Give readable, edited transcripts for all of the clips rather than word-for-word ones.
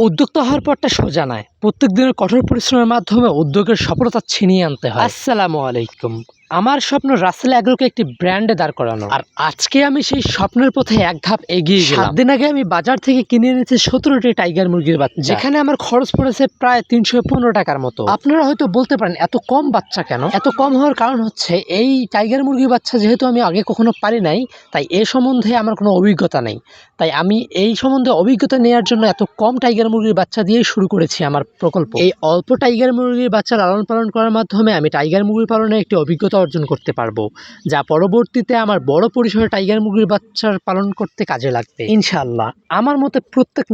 উদ্যোক্তা হওয়ার পরটা সোজা নয়, প্রত্যেক দিনের কঠোর পরিশ্রমের মাধ্যমে উদ্যোগের সফলতা ছিনিয়ে আনতে হয়। আসসালামু আলাইকুম। আমার স্বপ্ন রাসেল অ্যাগ্রোকে একটি ব্র্যান্ডে দাঁড় করানো, আর আজকে আমি সেই স্বপ্নের পথে এক ধাপ এগিয়ে গেলাম। 7 দিন আগে আমি বাজার থেকে কিনে এনেছি 17টি টাইগার মুরগির বাচ্চা, যেখানে আমার খরচ পড়েছে প্রায় 315 টাকার মতো। আপনারা হয়তো বলতে পারেন এত কম বাচ্চা কেন? এত কম হওয়ার কারণ হচ্ছে এই টাইগার মুরগির বাচ্চা যেহেতু আমি আগে কখনো পারি নাই, তাই এ সম্বন্ধে আমার কোনো অভিজ্ঞতা নেই। তাই আমি এই সম্বন্ধে অভিজ্ঞতা নেওয়ার জন্য এত কম টাইগার মুরগির বাচ্চা দিয়েই শুরু করেছি আমার প্রকল্প। এই অল্প টাইগার মুরগির বাচ্চা লালন পালন করার মাধ্যমে আমি টাইগার মুরগি পালনের একটি অভিজ্ঞতা অর্জন করতে পারবো, যা পরবর্তীতে আমার বড় পরিসরে টাইগার মুরগির বাচ্চার পালন করতে কাজে লাগবে ইনশাআল্লাহ। আমার মতে প্রত্যেক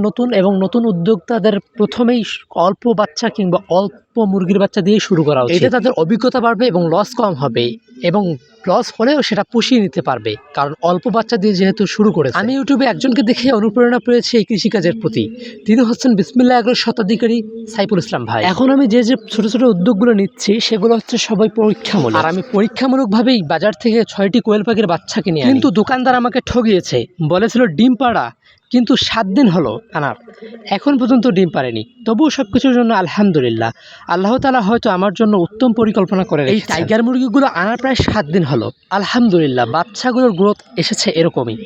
নতুন উদ্যোক্তাদের প্রথমেই অল্প বাচ্চা কিংবা অল্প মুরগির বাচ্চা দিয়ে শুরু করা উচিত। এতে তাদের অভিজ্ঞতা বাড়বে এবং লস কম হবে, এবং লস হলেও সেটা পুষিয়ে নিতে পারবে, কারণ অল্প বাচ্চা দিয়ে যেহেতু শুরু করেছে। আমি ইউটিউবে একজনকে দেখে অনুপ্রেরণা পেয়েছি এই কৃষিকাজের প্রতি। তিনি হচ্ছেন বিসমিল্লাহ এগ্রোর স্বত্বাধিকারী সাইফুল ইসলাম ভাই। এখন আমি যে ছোট ছোট উদ্যোগগুলো নিচ্ছি সেগুলো হচ্ছে সবাই পরীক্ষামূলক, আর আমি পরীক্ষামূলকভাবেই বাজার থেকে 6টি কোয়েল পাখির বাচ্চা কিনে আনি। কিন্তু দোকানদার আমাকে ঠগিয়েছে, বলেছিল ডিম পাড়া, কিন্তু 7 দিন হলো আনার, এখন পর্যন্ত ডিম পারেনি। তবুও সব কিছুর জন্য আলহামদুলিল্লাহ, আল্লাহ তাআলা হয়তো আমার জন্য উত্তম পরিকল্পনা করে রেখেছেন। এই টাইগার মুরগিগুলো আনার প্রায় 7 দিন হলো, আলহামদুলিল্লাহ বাচ্চাগুলোর গ্রোথ এসেছে এরকমই।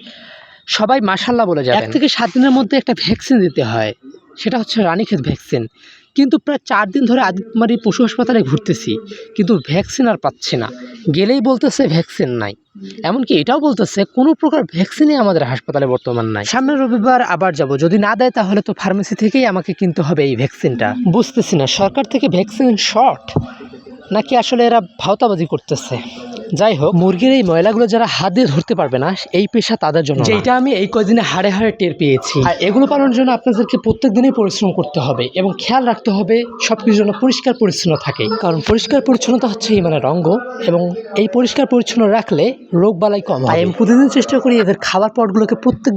সবাই মাশাআল্লাহ বলে যাবেন। 1 থেকে 7 দিনের মধ্যে একটা ভ্যাকসিন দিতে হয়, সেটা হচ্ছে রানীক্ষেত ভ্যাকসিন। কিন্তু প্রায় 4 দিন ধরে আদিতমারি পশু হাসপাতালে ঘুরতেছি, কিন্তু ভ্যাকসিন আর পাচ্ছি না। গেলেই বলতেছে ভ্যাকসিন নাই, এমনকি এটাও বলতেছে কোনো প্রকার ভ্যাকসিনই আমাদের হাসপাতালে বর্তমান নাই। সামনের রবিবার আবার যাব, যদি না দেয় তাহলে তো ফার্মেসি থেকেই আমাকে কিনতে হবে এই ভ্যাকসিনটা। বুঝতেছি না সরকার থেকে ভ্যাকসিন শর্ট নাকি আসলে এরা ভাওতাবাজি করতেছে। যাই হোক, মুরগির এই ময়লাগুলো যারা হাত দিয়ে ধরতে পারবে না, এই পেশা তাদের জন্য, যেটা আমি এই কয়দিনে হাড়ে হাড়ে টের পেয়েছি। আর এগুলো পালনের জন্য আপনাদেরকে প্রত্যেক দিনই পরিশ্রম করতে হবে এবং খেয়াল রাখতে হবে সবকিছুর জন্য পরিষ্কার পরিচ্ছন্ন থাকে, কারণ পরিষ্কার পরিচ্ছন্নতা হচ্ছে ইমানের অঙ্গ, এবং এই পরিষ্কার পরিচ্ছন্ন রাখলে রোগ বালাই কম হয়। আমি প্রতিদিন চেষ্টা করি এদের খাবার পটগুলোকে প্রত্যেক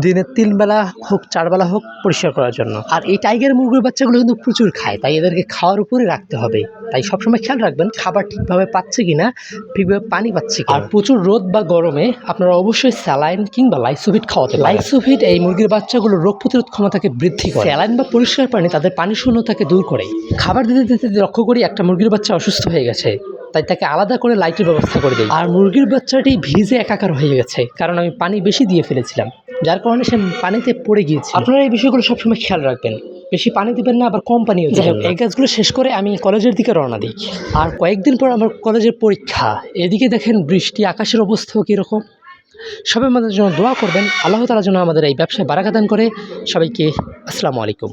দিনে 3 বেলা হোক 4 বেলা হোক পরিষ্কার করার জন্য। আর এই টাইগার মুরগির বাচ্চাগুলো কিন্তু প্রচুর খায়, তাই এদেরকে খাওয়ার উপরে রাখতে হবে। তাই সবসময় খেয়াল রাখবেন খাবার ঠিকভাবে পাচ্ছে কিনা, ঠিকভাবে পানি পাচ্ছে কিনা। আর প্রচুর রোদ বা গরমে আপনারা অবশ্যই স্যালাইন কিংবা লাইসোভিট খাওয়াতে পারেন। লাইসোভিট এই মুরগির বাচ্চাগুলোর রোগ প্রতিরোধ ক্ষমতাকে বৃদ্ধি করে। স্যালাইন বা পরিষ্কার পানি তাদের পানি শূন্যতাকে দূর করে। খাবার দিতে দিতে লক্ষ্য করি একটা মুরগির বাচ্চা অসুস্থ হয়ে গেছে, তাই তাকে আলাদা করে লাইটের ব্যবস্থা করে দিই। আর মুরগির বাচ্চাটি ভিজে একাকার হয়ে গেছে, কারণ আমি পানি বেশি দিয়ে ফেলেছিলাম, যার কারণে সে পানিতে পড়ে গিয়েছে। আপনারা এই বিষয়গুলো সবসময় খেয়াল রাখবেন, বেশি পানি দিবেন না, আবার কম পানিও দিবেন না। এই কাজগুলো শেষ করে আমি কলেজের দিকে রওনা দিই। আর কয়েকদিন পর আমার কলেজের পরীক্ষা। এদিকে দেখেন বৃষ্টি, আকাশের অবস্থাও কীরকম। সবাই আমাদের জন্য দোয়া করবেন, আল্লাহ তাআলা যেন আমাদের এই ব্যবসায় বারাকা দান করে। সবাইকে আসসালামু আলাইকুম।